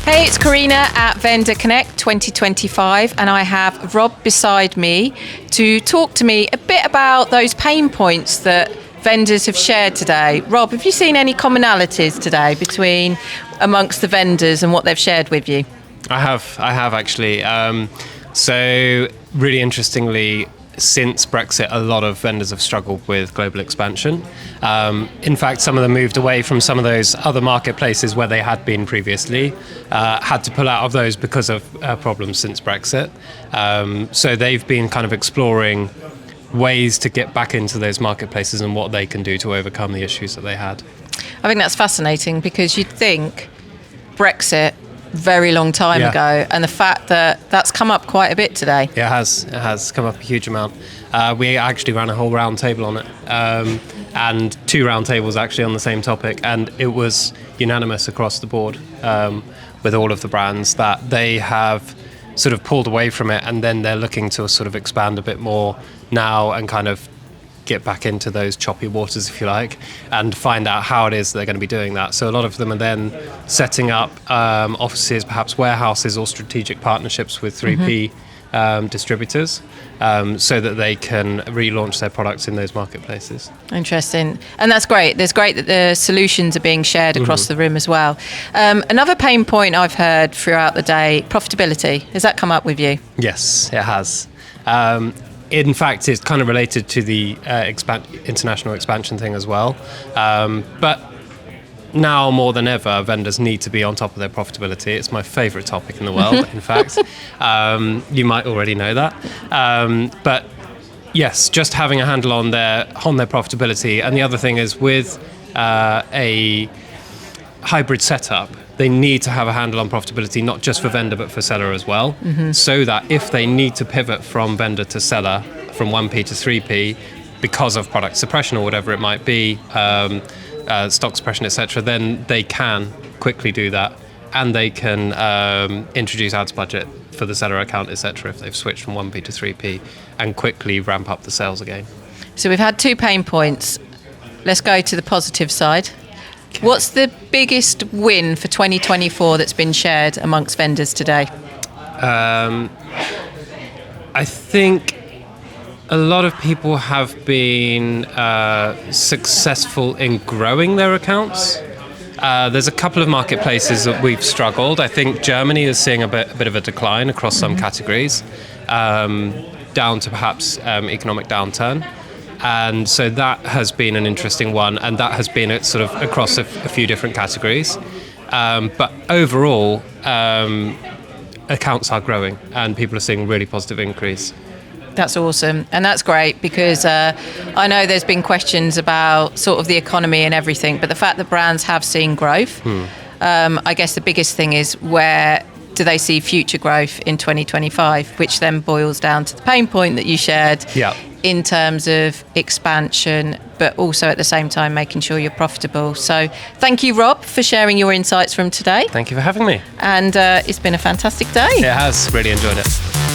Hey, it's Karina at Vendor Connect 2025, and I have Rob beside me to talk to me a bit about those pain points that vendors have shared today. Rob, have you seen any commonalities today amongst the vendors and what they've shared with you? I have actually. So really interestingly, since Brexit, a lot of vendors have struggled with global expansion. In fact, some of them moved away from some of those other marketplaces where they had been previously, had to pull out of those because of problems since Brexit. So they've been kind of exploring ways to get back into those marketplaces and what they can do to overcome the issues that they had. I think that's fascinating because you'd think Brexit, very long time ago, and the fact that that's come up quite a bit today. It has come up a huge amount. We actually ran a whole round table on it, and 2 round tables actually on the same topic, and it was unanimous across the board with all of the brands that they have sort of pulled away from it, and then they're looking to sort of expand a bit more now and kind of get back into those choppy waters, if you like, and find out how it is they're going to be doing that. So a lot of them are then setting up offices, perhaps warehouses or strategic partnerships with 3P distributors so that they can relaunch their products in those marketplaces. Interesting. And that's great. It's great that the solutions are being shared across the room as well. Another pain point I've heard throughout the day, profitability. Has that come up with you? Yes, it has. In fact, it's kind of related to the international expansion thing as well. But now more than ever, vendors need to be on top of their profitability. It's my favourite topic in the world, in fact. You might already know that. But yes, just having a handle on their profitability. And the other thing is with a hybrid setup, they need to have a handle on profitability, not just for vendor, but for seller as well, so that if they need to pivot from vendor to seller, from 1P to 3P, because of product suppression or whatever it might be, stock suppression, etc., then they can quickly do that, and they can introduce ads budget for the seller account, etc., if they've switched from 1P to 3P, and quickly ramp up the sales again. So we've had 2 pain points. Let's go to the positive side. Okay. What's the biggest win for 2024 that's been shared amongst vendors today? I think a lot of people have been successful in growing their accounts. There's a couple of marketplaces that we've struggled. I think Germany is seeing a bit of a decline across some categories, down to perhaps economic downturn. And so that has been an interesting one, and that has been sort of across a few different categories. But overall, accounts are growing, and people are seeing a really positive increase. That's awesome. And that's great because I know there's been questions about sort of the economy and everything, but the fact that brands have seen growth, I guess the biggest thing is where do they see future growth in 2025, which then boils down to the pain point that you shared in terms of expansion, but also at the same time making sure you're profitable. So thank you, Rob, for sharing your insights from today. Thank you for having me. And it's been a fantastic day. It has. Really enjoyed it.